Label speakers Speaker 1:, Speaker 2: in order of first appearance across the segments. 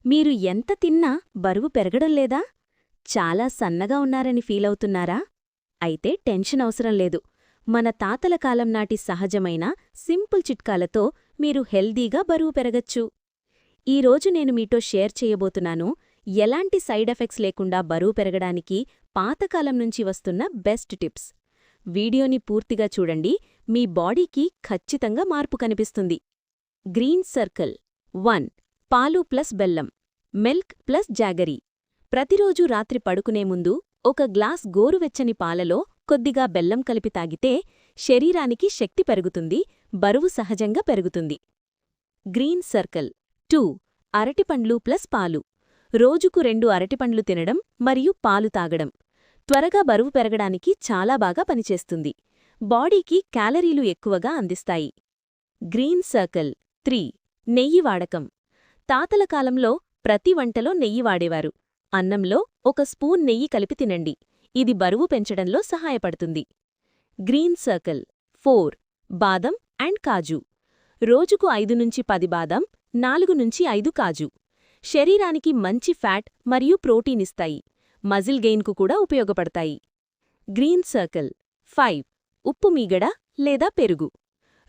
Speaker 1: మీరు ఎంత తిన్నా బరువు పెరగడం లేదా? చాలా సన్నగా ఉన్నారని ఫీలవుతున్నారా? అయితే టెన్షన్ అవసరం లేదు. మన తాతల కాలం నాటి సహజమైన సింపుల్ చిట్కాలతో మీరు హెల్దీగా బరువు పెరగచ్చు. ఈరోజు నేను మీతో షేర్ చేయబోతున్నాను ఎలాంటి సైడ్ ఎఫెక్ట్స్ లేకుండా బరువు పెరగడానికి పాతకాలం నుంచి వస్తున్న బెస్ట్ టిప్స్. వీడియోని పూర్తిగా చూడండి, మీ బాడీకి ఖచ్చితంగా మార్పు కనిపిస్తుంది. Green circle 1. పాలు ప్లస్ బెల్లం, మిల్క్ ప్లస్ జాగరీ. ప్రతిరోజూ రాత్రి పడుకునే ముందు ఒక గ్లాస్ గోరువెచ్చని పాలలో కొద్దిగా బెల్లం కలిపి తాగితే శరీరానికి శక్తి పెరుగుతుంది, బరువు సహజంగా పెరుగుతుంది. Green circle 2. అరటిపండ్లు ప్లస్ పాలు. రోజుకు 2 అరటిపండ్లు తినడం మరియు పాలు తాగడం త్వరగా బరువు పెరగడానికి చాలా బాగా పనిచేస్తుంది. బాడీకి క్యాలరీలు ఎక్కువగా అందిస్తాయి. Green circle 3. నెయ్యి వాడకం. తాతల కాలంలో ప్రతి వంటలో నెయ్యి వాడేవారు. అన్నంలో 1 స్పూన్ నెయ్యి కలిపి తినండి, ఇది బరువు పెంచడంలో సహాయపడుతుంది. Green circle 4. బాదం అండ్ కాజు. రోజుకు 5-10 బాదం, 4-5 కాజు శరీరానికి మంచి ఫ్యాట్ మరియు ప్రోటీన్ ఇస్తాయి, మజిల్ గెయిన్కు కూడా ఉపయోగపడతాయి. Green circle 5. ఉప్పు మీగడ లేదా పెరుగు.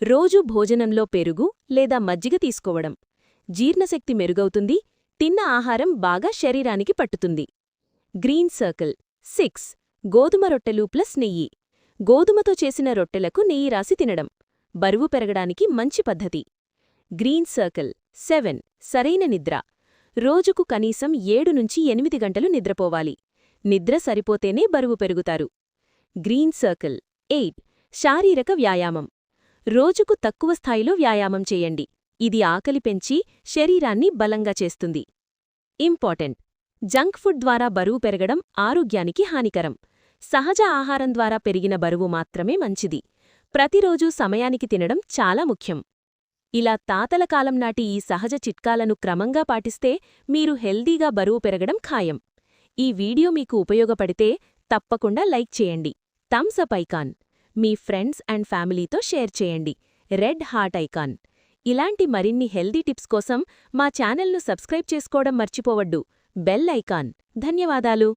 Speaker 1: రోజూ భోజనంలో పెరుగు లేదా మజ్జిగ తీసుకోవడం జీర్ణశక్తి మెరుగవుతుంది, తిన్న ఆహారం బాగా శరీరానికి పట్టుతుంది. Green circle 6. గోధుమ రొట్టెలు ప్లస్ నెయ్యి. గోధుమతో చేసిన రొట్టెలకు నెయ్యి రాసి తినడం బరువు పెరగడానికి మంచి పద్ధతి. Green circle 7. సరైన నిద్ర. రోజుకు కనీసం 7-8 గంటలు నిద్రపోవాలి. నిద్ర సరిపోతేనే బరువు పెరుగుతారు. Green circle 8. శారీరక వ్యాయామం. రోజుకు తక్కువ స్థాయిలో వ్యాయామం చేయండి, ఇది ఆకలి పెంచి శరీరాన్ని బలంగా చేస్తుంది. ఇంపార్టెంట్: జంక్ ఫుడ్ ద్వారా బరువు పెరగడం ఆరోగ్యానికి హానికరం. సహజ ఆహారం ద్వారా పెరిగిన బరువు మాత్రమే మంచిది. ప్రతిరోజూ సమయానికి తినడం చాలా ముఖ్యం. ఇలా తాతల కాలం నాటి ఈ సహజ చిట్కాలను క్రమంగా పాటిస్తే మీరు హెల్దీగా బరువు పెరగడం ఖాయం. ఈ వీడియో మీకు ఉపయోగపడితే తప్పకుండా లైక్ చేయండి, థమ్స్ అప్ ఐకాన్, మీ ఫ్రెండ్స్ అండ్ ఫ్యామిలీతో షేర్ చేయండి, రెడ్ హార్ట్ ఐకాన్. ఇలాంటి మరిన్ని హెల్దీ టిప్స్ కోసం మా ఛానల్ను సబ్స్క్రైబ్ చేసుకోవడం మర్చిపోవద్దు, బెల్ ఐకాన్. ధన్యవాదాలు.